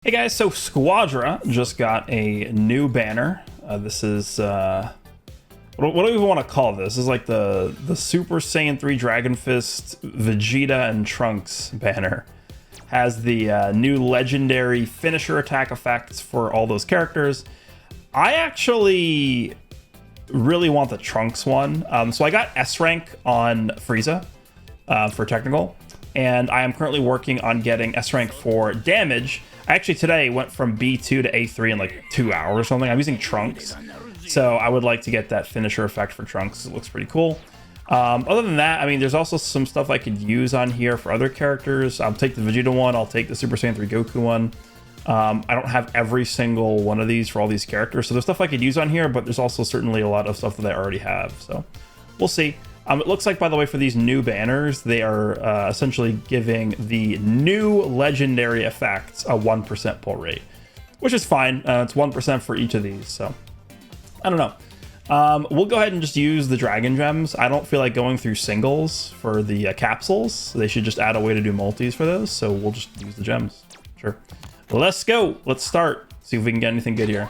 Hey guys, so Squadra just got a new banner. This is, what do we even want to call this? This is like the Super Saiyan 3 Dragon Fist Vegeta and Trunks banner. Has the new legendary finisher attack effects for all those characters. I actually really want the Trunks one. So I got S rank on Frieza for technical, and I am currently working on getting S rank for damage. I actually today went from B2 to A3 in like 2 hours or something. I'm using Trunks, so I would like to get that finisher effect for Trunks. It looks pretty cool. Other than that, I mean, there's also some stuff I could use on here for other characters. I'll take the Vegeta one. I'll take the Super Saiyan 3 Goku one. I don't have every single one of these for all these characters, so there's stuff I could use on here, but there's also certainly a lot of stuff that I already have, so we'll see. It looks like, by the way, for these new banners, they are essentially giving the new legendary effects a 1% pull rate, which is fine. It's 1% for each of these, so I don't know. We'll go ahead and just use the Dragon Gems. I don't feel like going through singles for the capsules. They should just add a way to do multis for those, so we'll just use the gems. Sure. Let's go. Let's start. See if we can get anything good here.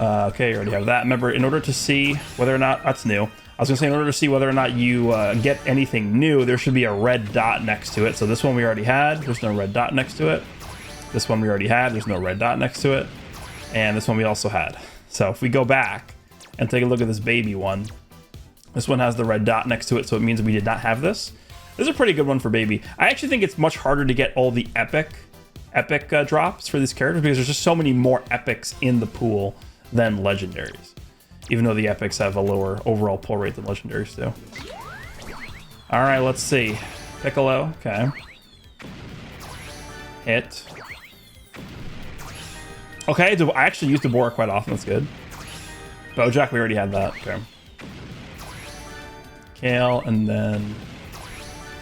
Okay, you already have that. Remember, in order to see whether or not... That's new. I was going to say, in order to see whether or not you get anything new, there should be a red dot next to it. So this one we already had. There's no red dot next to it. This one we already had. There's no red dot next to it. And this one we also had. So if we go back and take a look at this baby one, this one has the red dot next to it, so it means we did not have this. This is a pretty good one for baby. I actually think it's much harder to get all the epic drops for these characters because there's just so many more epics in the pool than legendaries, even though the epics have a lower overall pull rate than legendaries do. All right, let's see. Piccolo, okay. Hit. Okay, I actually use Deborah quite often, that's good. Bojack, we already had that, okay. Kale, and then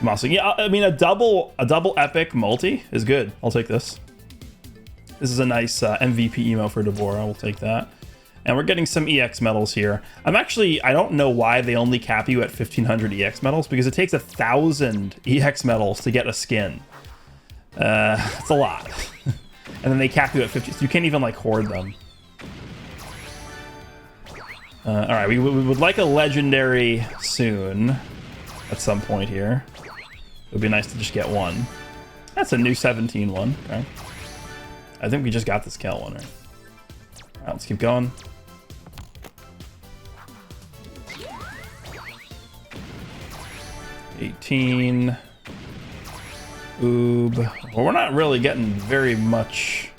Tommaso. Yeah, I mean, a double epic multi is good. I'll take this. This is a nice MVP emo for Deborah. We'll take that. And we're getting some EX medals here. I don't know why they only cap you at 1,500 EX medals, because it takes 1,000 EX medals to get a skin. It's a lot. And then they cap you at 50, so you can't even like hoard them. All right, we would like a legendary soon at some point here. It would be nice to just get one. That's a new 17 one. Okay. I think we just got this Kale one, right? All right, let's keep going. $18. Oob. Well, we're not really getting very much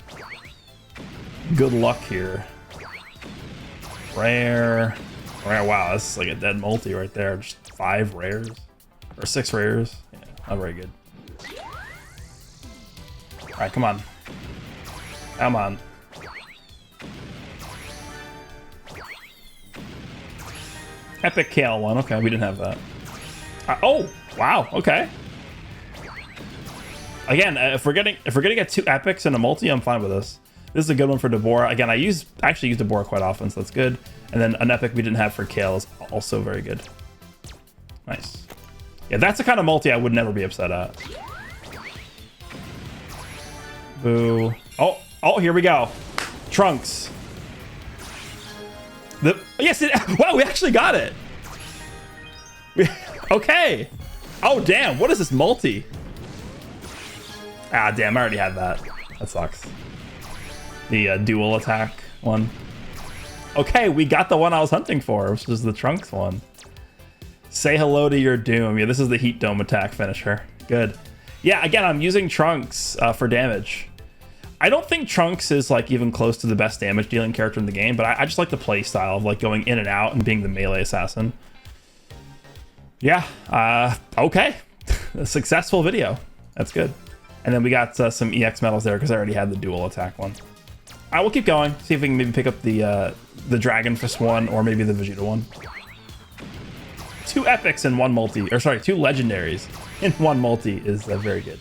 good luck here. Rare. Wow, this is like a dead multi right there. Just 5 rares. Or 6 rares. Yeah, not very good. Alright, come on. Come on. Epic Kale one. Okay, we didn't have that. Oh, wow. Okay. Again, if we're gonna get 2 epics and a multi, I'm fine with this. This is a good one for Deborah. Again, I actually use Deborah quite often, so that's good. And then an epic we didn't have for Kale is also very good. Nice. Yeah, that's the kind of multi I would never be upset at. Boo. Oh, here we go. Trunks. Yes, wow, we actually got it. Okay. Oh, damn, what is this multi? Ah, damn, I already had that. That sucks. The dual attack one. Okay, we got the one I was hunting for, which is the Trunks one. Say hello to your doom. Yeah, this is the Heat Dome attack finisher. Good. Yeah, again, I'm using Trunks for damage. I don't think Trunks is like even close to the best damage dealing character in the game, but I just like the play style of like going in and out and being the melee assassin. Yeah, okay. A successful video. That's good. And then we got some EX medals there because I already had the dual attack one. All right, we'll keep going. See if we can maybe pick up the Dragon Fist one or maybe the Vegeta one. 2 epics in one multi, or sorry, 2 legendaries in one multi is very good.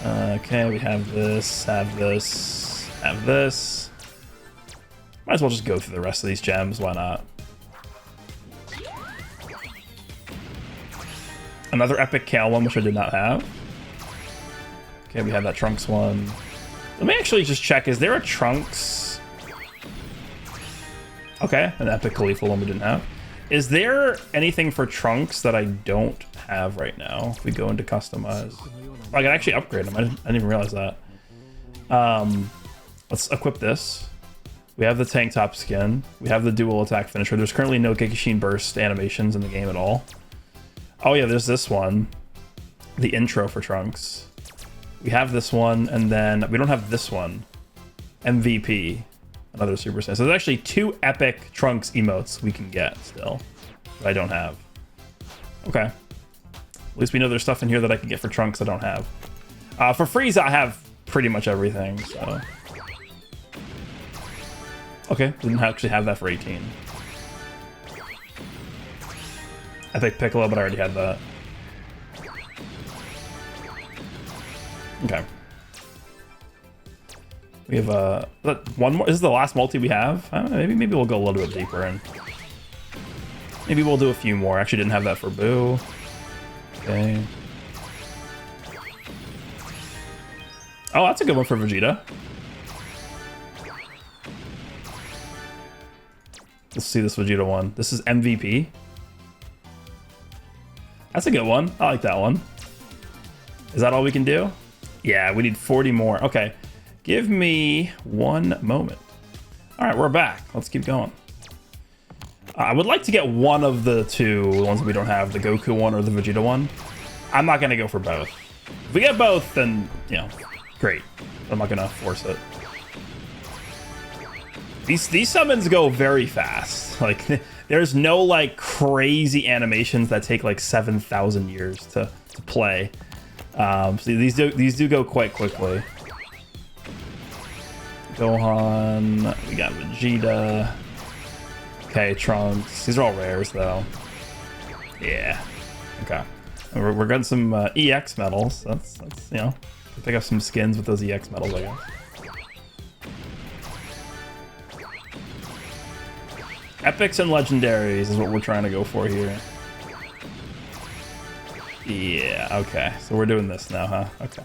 Okay, we have this, have this, have this. Might as well just go through the rest of these gems. Why not? Another epic Kale one, which I did not have. Okay, we have that Trunks one. Let me actually just check. Is there a Trunks? Okay, an Epic Khalifa one we didn't have. Is there anything for Trunks that I don't have right now? If we go into customize, I can actually upgrade them. I didn't even realize that. Let's equip this. We have the tank top skin. We have the dual attack finisher. There's currently no Gekishin burst animations in the game at all. Oh yeah, there's this one. The intro for Trunks. We have this one, and then we don't have this one. MVP. Another Super Saiyan. So there's actually 2 epic Trunks emotes we can get still that I don't have. Okay. At least we know there's stuff in here that I can get for Trunks I don't have. For Frieza, I have pretty much everything, so... Okay, didn't actually have that for 18. Epic Piccolo, but I already had that. Okay. We have one more. This is the last multi we have. Maybe we'll go a little bit deeper and maybe we'll do a few more. Actually, didn't have that for Boo. Okay. Oh, that's a good one for Vegeta. Let's see this Vegeta one. This is MVP. That's a good one. I like that one. Is that all we can do? Yeah, we need 40 more. Okay. Give me one moment. All right, we're back. Let's keep going. I would like to get one of the 2, the ones that we don't have, the Goku one or the Vegeta one. I'm not going to go for both. If we get both, then, you know, great. I'm not going to force it. These summons go very fast. Like, there's no, like, crazy animations that take, like, 7,000 years to play. So these do go quite quickly. Gohan, we got Vegeta. Okay, Trunks. These are all rares, though. Yeah. Okay. We're getting some EX medals. That's you know, pick up some skins with those EX medals, I guess. Epics and legendaries is what we're trying to go for here. Yeah. Okay. So we're doing this now, huh? Okay.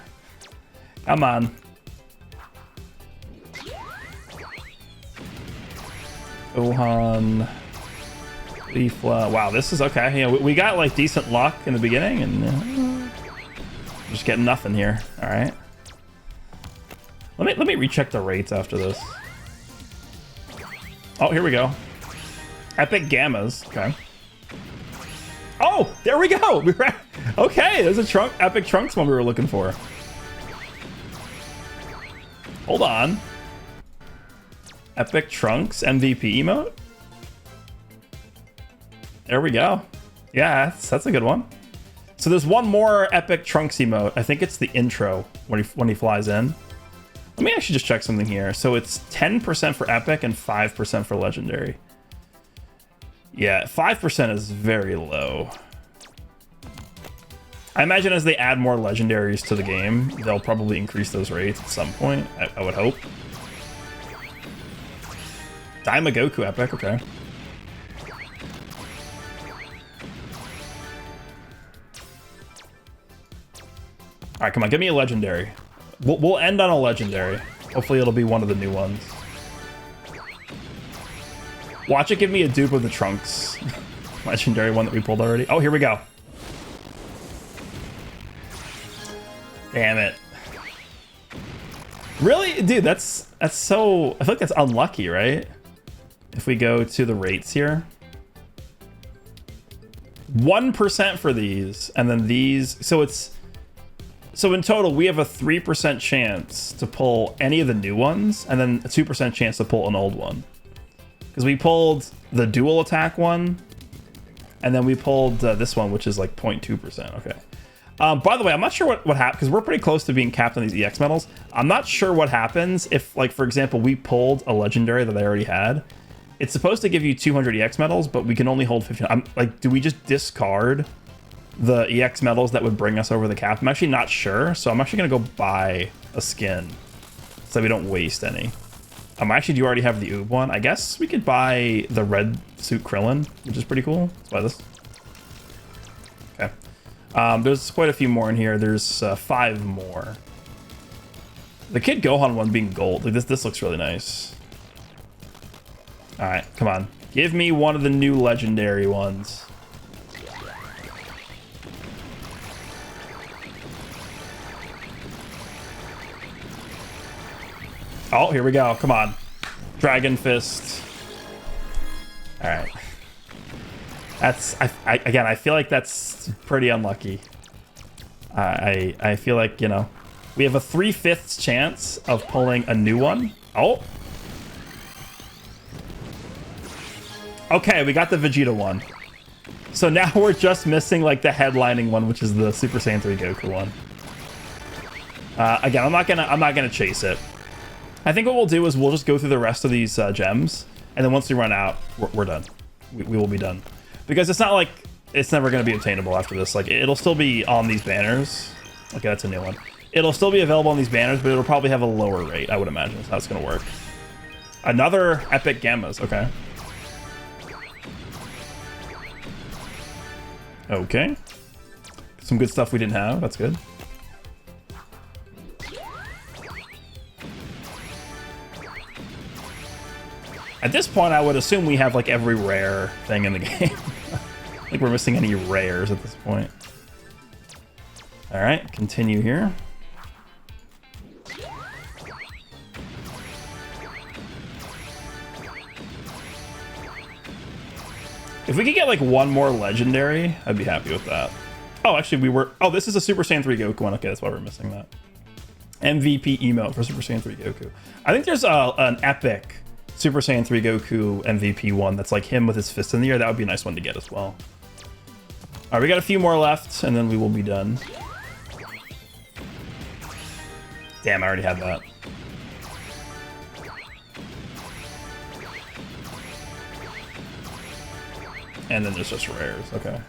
Come on. Gohan, Leafla. Wow, this is okay. You know, we got like decent luck in the beginning, and just getting nothing here. All right. Let me recheck the rates after this. Oh, here we go. Epic Gammas. Okay. Oh, there we go. Okay, there's a Epic Trunks one we were looking for. Hold on. Epic Trunks MVP emote. There we go. Yeah, that's a good one. So there's one more Epic Trunks emote. I think it's the intro when he flies in. Let me actually just check something here. So it's 10% for Epic and 5% for Legendary. Yeah, 5% is very low. I imagine as they add more Legendaries to the game, they'll probably increase those rates at some point. I would hope. Daima Goku Epic, okay. Alright, come on, give me a legendary. We'll end on a legendary. Hopefully it'll be one of the new ones. Watch it give me a dupe of the Trunks. Legendary one that we pulled already. Oh, here we go. Damn it. Really? Dude, that's so... I feel like that's unlucky, right? If we go to the rates here. 1% for these, and then these... So in total, we have a 3% chance to pull any of the new ones, and then a 2% chance to pull an old one. Because we pulled the dual attack one, and then we pulled this one, which is like 0.2%. Okay. By the way, I'm not sure what happened, because we're pretty close to being capped on these EX medals. I'm not sure what happens if, like, for example, we pulled a legendary that I already had. It's supposed to give you 200 EX medals, but we can only hold 15. I'm like, do we just discard the EX medals that would bring us over the cap? I'm actually not sure, so I'm actually going to go buy a skin so we don't waste any. Actually, do you already have the Oob one? I guess we could buy the red suit Krillin, which is pretty cool. Let's buy this. Okay. There's quite a few more in here. There's 5 more. The Kid Gohan one being gold. Like this looks really nice. All right, come on. Give me one of the new legendary ones. Oh, here we go. Come on. Dragon Fist. All right. That's again, I feel like that's pretty unlucky. I feel like, you know, we have a 3/5 chance of pulling a new one. Oh. Okay, we got the Vegeta one. So now we're just missing like the headlining one, which is the Super Saiyan 3 Goku one. Again, I'm not gonna chase it. I think what we'll do is we'll just go through the rest of these gems, and then once we run out, we're done. We will be done, because it's not like it's never gonna be obtainable after this. Like it'll still be on these banners. Okay, that's a new one. It'll still be available on these banners, but it'll probably have a lower rate, I would imagine. That's how it's gonna work. Another epic gammas. Okay. Okay. Some good stuff we didn't have. That's good. At this point, I would assume we have like every rare thing in the game. Like we're missing any rares at this point. All right, continue here. If we could get like one more legendary, I'd be happy with that. Oh, actually we were, oh, this is a Super Saiyan 3 Goku one. Okay, that's why we're missing that. MVP emote for Super Saiyan 3 Goku. I think there's an epic Super Saiyan 3 Goku MVP one that's like him with his fist in the air. That would be a nice one to get as well. All right, we got a few more left and then we will be done. Damn, I already had that. And then there's just rares. Okay.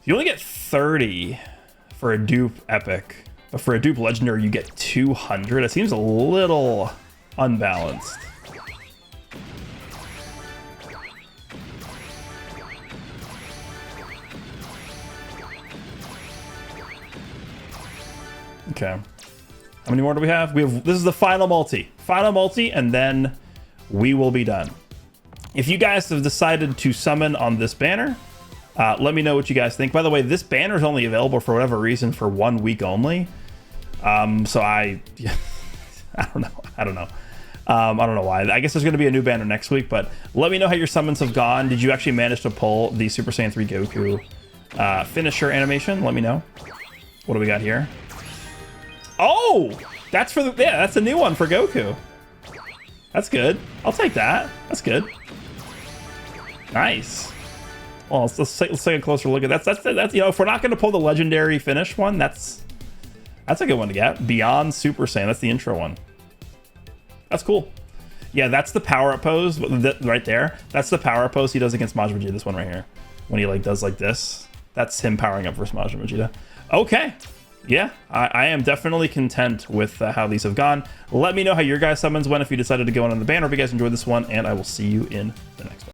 You only get 30 for a dupe epic, but for a dupe legendary, you get 200. It seems a little unbalanced. Okay. How many more do we have? This is the final multi. Final multi, and then we will be done. If you guys have decided to summon on this banner, let me know what you guys think. By the way, this banner is only available for whatever reason for 1 week only. So I don't know. I don't know why. I guess there's going to be a new banner next week, but let me know how your summons have gone. Did you actually manage to pull the Super Saiyan 3 Goku finisher animation? Let me know. What do we got here? Oh, that's for the, yeah, that's a new one for Goku. That's good. I'll take that. That's good. Nice. Well, let's take a closer look at that. That's you know, if we're not going to pull the legendary finish one, that's a good one to get. Beyond Super Saiyan. That's the intro one. That's cool. Yeah, that's the power up pose right there. That's the power up pose he does against Majin Vegeta. This one right here, when he like does like this. That's him powering up versus Majin Vegeta. Okay. Yeah, I am definitely content with how these have gone. Let me know how your guys' summons went if you decided to go on the banner. If you guys enjoyed this one, and I will see you in the next one.